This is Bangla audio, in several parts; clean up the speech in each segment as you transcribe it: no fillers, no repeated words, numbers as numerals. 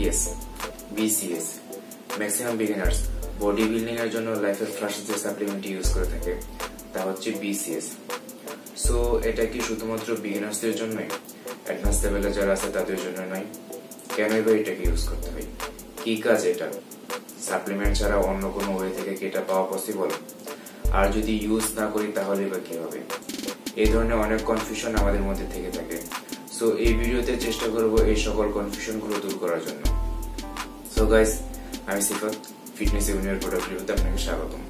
Yes, BCS. Maximum beginners body building এর জন্য লাইফের ফার্স্ট যে সাপ্লিমেন্ট ইউজ করে থাকে তা হচ্ছে বিসিএস। সো এটা কি শুধুমাত্র বিগিনার্সদের জন্যই, অ্যাডভান্স লেভেলে যারা আছে তাদের জন্য নয়? কেনই বা এটাকে ইউজ করতে হয়? কি কাজ এটা? সাপ্লিমেন্ট ছাড়া অন্য কোনো ওয়ে থেকে কি এটা পাওয়া পসিবল? আর যদি ইউজ না করি তাহলে বা কি হবে? এই ধরনের অনেক কনফিউশন আমাদের মধ্যে থেকে থাকে। সো এই ভিডিওতে চেষ্টা করব এই সকল কনফিউশন গুলো দূর করার জন্য। সো গাইস, আমি সিফাত, ফিটনেস ইউনিয়ন প্রোডাক্ট রিভিউতে আপনাকে স্বাগতম।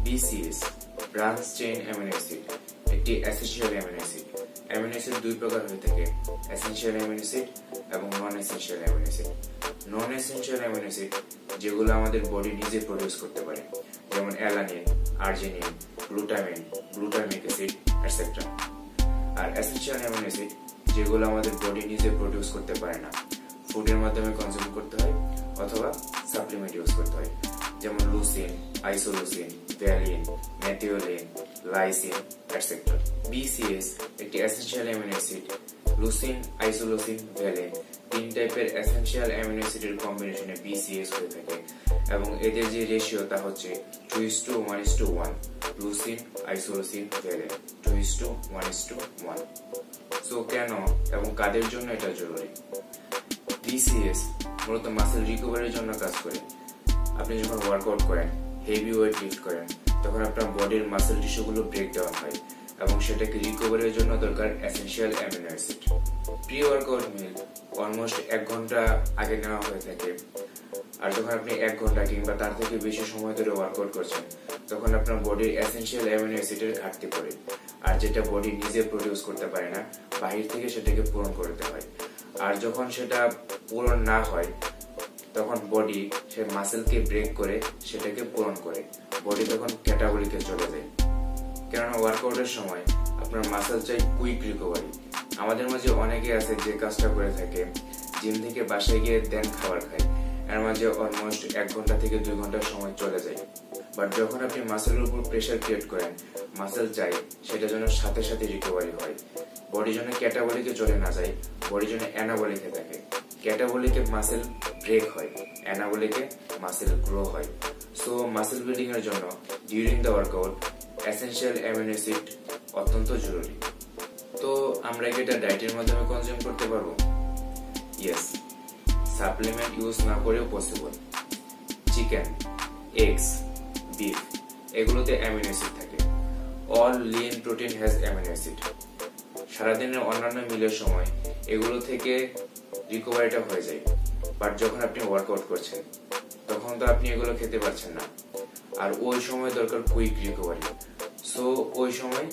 BCS branch chain amino acid একটি essential amino acid. Amino acid দুই প্রকার হয়ে থাকে, এসেনশিয়াল অ্যামিনো অ্যাসিড এবং non essential amino acid. Non essential amino acid যেগুলো আমাদের বডি নিজে প্রডিউস করতে পারে, যেমন alanine, arginine, glutamine, glutamic acid etcetera. আর এসেনশিয়াল অ্যামিনো অ্যাসিড যেগুলো আমাদের বডি নিজে প্রডিউস করতে পারে না, ফুডের মাধ্যমে কনজিউম করতে হয় অথবা সাপ্লিমেন্ট ইউজ করতে হয়, যেমন লুসিন, আইসোলুসিন, ভ্যালিন, মেথিওলিন, লাইসিন এটসেট্রা। বিসিএস একটি এসেনশিয়াল অ্যামিনো অ্যাসিড। লুসিন, আইসোলুসিন, ভ্যালিন তিন টাইপের এসেনশিয়াল অ্যামিনো অ্যাসিডের কম্বিনেশনে বিসিএস হয়ে থাকে এবং এদের যে রেশিও তা হচ্ছে 2:1:1। লুসিন, আইসোলুসিন, ভ্যালিন 2:1:1। সো কেন এবং কাদের জন্য এটা জরুরি? বিসিএস মূলত মাসেল রিকভারির জন্য কাজ করে। আপনি যখন ওয়ার্কআউট করেন, হেভি ওয়েট লিফট করেন, তখন আপনার বডির মাসেল টিস্যুগুলো ব্রেক ডাউন হয় এবং সেটাকে রিকভারির জন্য দরকার essential amino acid. Pre workout meal almost 1 ঘন্টা আগে নেওয়া হয়ে থাকে। আর যখন আপনি 1 ঘন্টা কিংবা তার থেকে বেশি সময় ধরে ওয়ার্কআউট করছেন, তখন আপনার বডির এসেনশিয়াল অ্যামিনো অ্যাসিডের ঘাটতি পড়ে। আর যেটা বডি নিজে প্রডিউস করতে পারে না, বাহির থেকে সেটাকে পূরণ করতে হয়। আর যখন সেটা পূরণ না হয়, তখন বডি সে মাসেলকে ব্রেক করে সেটাকে পূরণ করে। বডি তখন ক্যাটাবলিকে চলে যায়। কেননা ওয়ার্কআউটের সময় আপনার মাসেল চাই কুইক রিকভারি। আমাদের মাঝে অনেকে আছে যে কাজটা করে থাকে, জিম থেকে বাসায় গিয়ে দেন খাবার খায়, এর মাঝে অলমোস্ট 1 ঘন্টা থেকে 2 ঘন্টার সময় চলে যায়। বাট যখন আপনি মাসেলের উপর প্রেশার ক্রিয়েট করেন, মাসেল চাই সেটা যেন সাথে সাথে রিকভারি হয়। বডি যেন ক্যাটাবলিকে চলে না যায়, বডি যেন অ্যানাবলিকে থাকে। ক্যাটাবলিকে মাসেল ব্রেক হয়, অ্যানাবলিকে মাসেল গ্রো হয়। সো মাসেল বিল্ডিং এর জন্য during the workout essential amino acid অত্যন্ত জরুরি। তো আমরা কি এটা ডায়েটের মাধ্যমে কনজিউম করতে পারবো? ইয়েস, সাপ্লিমেন্ট ইউজ না করেও পসিবল। চিকেন, এগস, বিফ এগুলোতে অ্যামিনো অ্যাসিড থাকে। All Lin protein has amino acid. সারাদিনের অন্যান্য মিলের সময় এগুলো থেকে রিকভারিটা হয়ে যায়। বাট যখন আপনি ওয়ার্কআউট করছেন, তখন তো আপনি এগুলো খেতে পারছেন না। আর ওই সময় দরকার কুইক রিকভারি। সো ওই সময়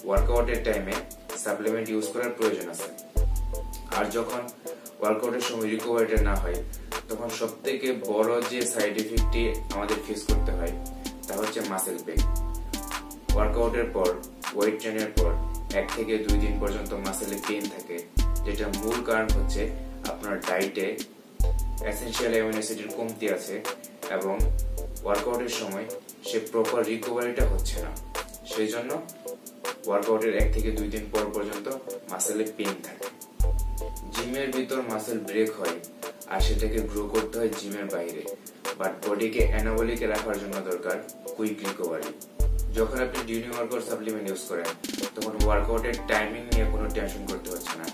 ওয়ার্কআউটের টাইমে সাপ্লিমেন্ট ইউজ করার প্রয়োজন আছে। আর যখন ওয়ার্কআউটের সময় রিকভারিটা না হয়, তখন সবথেকে বড় যে সাইড ইফেক্টটি আমাদের ফেস করতে হয় তা হচ্ছে মাসেল পেইন। ওয়ার্কআউটের পর, ওয়েট ট্রেনের পর 1 থেকে 2 দিন পর্যন্ত মাসেলে পেইন থাকে, যেটা মূল কারণ হচ্ছে আপনার ডায়েটে এসেনশিয়াল অ্যামিনো অ্যাসিডের কমতি আছে এবং ওয়ার্কআউটের সময় সে প্রপার রিকভারিটা হচ্ছে না। সেই জন্য ওয়ার্কআউটের 1 থেকে 2 দিন পর পর্যন্ত মাসেলে পেইন থাকে। জিমের ভিতর মাসেল ব্রেক হয় আর সেটাকে গ্রো করতে হয় জিমের বাইরে। বাট বডিকে অ্যানাবলিকে রাখার জন্য দরকার কুইক রিকভারি। যখন আপনি ডিউরিং ওয়ার্কআউট সাপ্লিমেন্ট ইউজ করেন, তখন ওয়ার্কআউটের টাইমিং নিয়ে কোনো টেনশন করতে হচ্ছে না।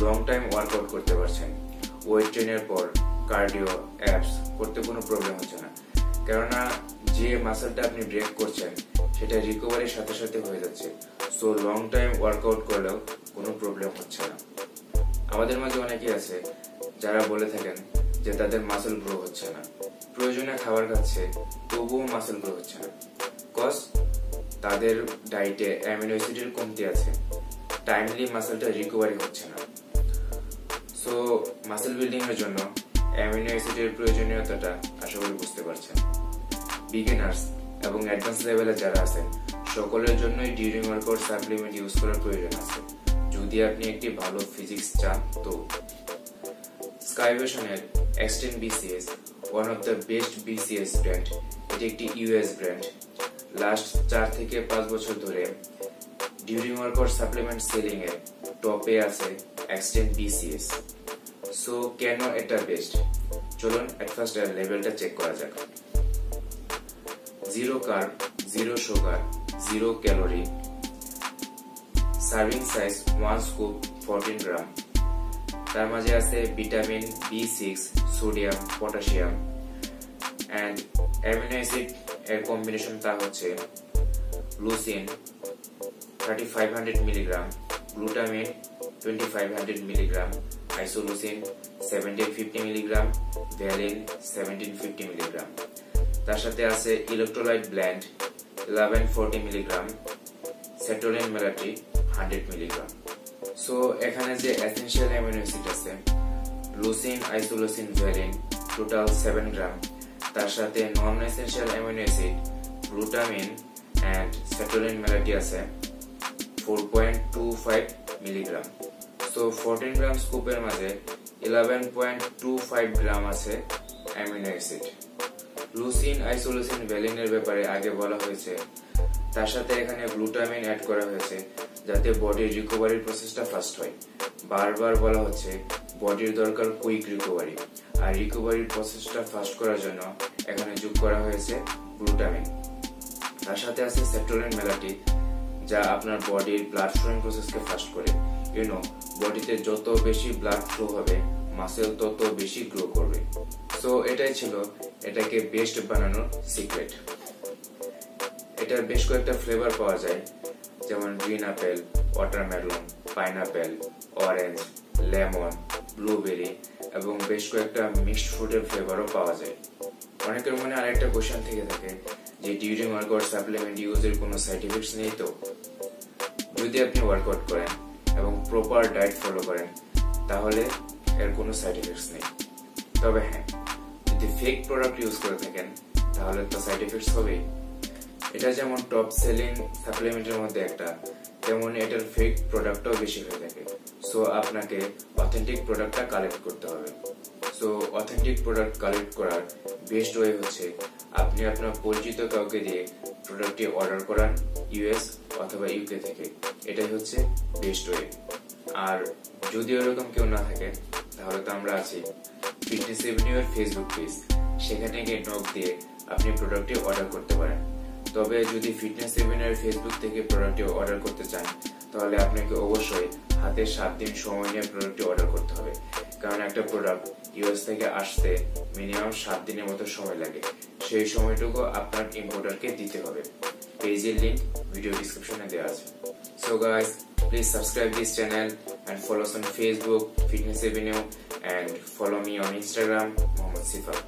লং টাইম ওয়ার্কআউট করতে পারছেন। ওয়েট ট্রেনের পর কার্ডিও, অ্যাবস করতে কোনো প্রবলেম হচ্ছে না, কেননা যে মাসেলটা আপনি ব্রেক করছেন সেটা রিকভারির সাথে সাথে হয়ে যাচ্ছে। সো লং টাইম ওয়ার্কআউট করলেও কোনো প্রবলেম হচ্ছে না। আমাদের মাঝে অনেকে আছে যারা বলে থাকেন যে তাদের মাসেল গ্রো হচ্ছে না, প্রয়োজনে খাবার খাচ্ছে তবুও মাসেল গ্রো হচ্ছে না। কজ তাদের ডায়েটে অ্যামিনো অ্যাসিডের কমতি আছে, টাইমলি মাসেলটা রিকভারি হচ্ছে না। সো মাসেল বিল্ডিং এর জন্য অ্যামিনো অ্যাসিডের প্রয়োজনীয়তাটা আশা করি বুঝতে পারছেন। বিগিনার্স এবং অ্যাডভান্স লেভেলে যারা আছেন, সকলের জন্যই ডিউরিং ওয়ার্কআউট সাপ্লিমেন্ট ইউজ করার প্রয়োজন আছে, যদি আপনি একটি ভালো ফিজিক্স চান। তো স্কাইভেশনের extend BCS one of the best BCS brand. এটি একটি ইউএস ব্র্যান্ড। লাস্ট 4 থেকে 5 বছর ধরে ডিউরিং ওয়ার্কআউট সাপ্লিমেন্ট সেলিং এর টপে আছে এক্সটেন্ড BCS। সো কেন এটা বেস্ট, চলুন এট ফার্স্ট এর লেভেলটা চেক করা যাক। Zero carb, zero sugar, zero calorie, serving size 1 scoop 14 gram. তার মাঝে আছে vitamin B6, sodium, potassium and amino acid এর কম্বিনেশন তা হচ্ছে leucine 3500 milligram, glutamine 2500 milligram, isoleucine 1750 milligram, valine 1750 milligram. তার সাথে আছে ইলেকট্রোলাইট ব্লেন্ড 1140 মিলিগ্রাম, সেটোলিন মেলাটি 100 মিলিগ্রাম। সো এখানে যে এসেনশিয়াল অ্যামিনো অ্যাসিড আছে লুসিন, আইসোলুসিন, ভ্যালিন টোটাল 7 গ্রাম। তার সাথে non essential amino acid glutamine and সেটোলিন মেলাটি আছে 4.25 মিলিগ্রাম। সো 14 গ্রাম স্কুপের মাঝে 11.25 গ্রাম আছে অ্যামিনো অ্যাসিড। লুসিন, আইসোলুসিন, ভ্যালিনের ব্যাপারে আগে বলা হয়েছে, তার সাথে এখানে গ্লুটামিন অ্যাড করা হয়েছে যাতে বডির রিকভারির প্রসেসটা ফাস্ট হয়। বারবার বলা হচ্ছে বডির দরকার কুইক রিকভারি, আর রিকভারির প্রসেসটা ফাস্ট করার জন্য এখানে যোগ করা হয়েছে গ্লুটামিন। তার সাথে আছে সেটোলিন মেলাটি যা আপনার বডির ব্লাড ফ্লোয়িং প্রসেসকে ফাস্ট করে। বডিতে যত বেশি ব্লাড ফ্লো হবে মাসেল তত বেশি গ্রো করবে। সো এটাই ছিল এটাকে বেস্ট বানানোর সিক্রেট। এটার বেশ কয়েকটা ফ্লেভার পাওয়া যায়, যেমন green apple, watermelon, pineapple, orange, lemon, blueberry এবং বেশ কয়েকটা মিক্সড ফ্রুটের ফ্লেভারও পাওয়া যায়। অনেকের মনে আরেকটা কোশ্চেন থেকে থাকে যে ডিউরিং ওয়ার্কআউট সাপ্লিমেন্ট ইউজের কোনো সাইড ইফেক্টস নেই তো? যদি আপনি ওয়ার্কআউট করেন এবং প্রপার ডায়েট ফলো করেন তাহলে এর কোনো সাইড ইফেক্টস নেই। তবে হ্যাঁ, যদি ফেক প্রোডাক্ট ইউজ করে থাকেন তাহলে তো সাইড ইফেক্টস হবেই। এটা যেমন টপ সেলিং সাপ্লিমেন্টের মধ্যে একটা, তেমন এটার ফেক প্রোডাক্টও বেশি হয়ে থাকে। সো আপনাকে অথেন্টিক প্রোডাক্টটা কালেক্ট করতে হবে। সো অথেন্টিক প্রোডাক্ট কালেক্ট করার বেস্ট ওয়ে হচ্ছে আপনি আপনার পরিচিত কাউকে দিয়ে প্রোডাক্টটি অর্ডার করান US অথবা UK থেকে। এটাই হচ্ছে বেস্ট ওয়ে। আর যদি এরকম কেউ না থাকে তাহলে তো আমরা আছি ফিটনেস এভিনিউ এর ফেসবুক পেজ, সেখানে গিয়ে নক দিয়ে আপনি প্রোডাক্টটি অর্ডার করতে পারেন। তবে যদি ফিটনেস এভিনিউ এর ফেসবুক থেকে প্রোডাক্টটি অর্ডার করতে চান তাহলে আপনাকে অবশ্যই হাতে 7 দিন সময় নিয়ে প্রোডাক্টটি অর্ডার করতে হবে, কারণ একটা প্রোডাক্ট US থেকে আসতে মিনিমাম 7 দিনের মতো সময় লাগে। সেই সময়টুকু আপনার ইম্পোর্টারকে দিতে হবে। পেজের লিংক ভিডিও ডেসক্রিপশনে দেওয়া আছে। So guys, please subscribe this channel and follow us on Facebook, Fitness Avenue, and follow me on Instagram, Mohammad Sifat.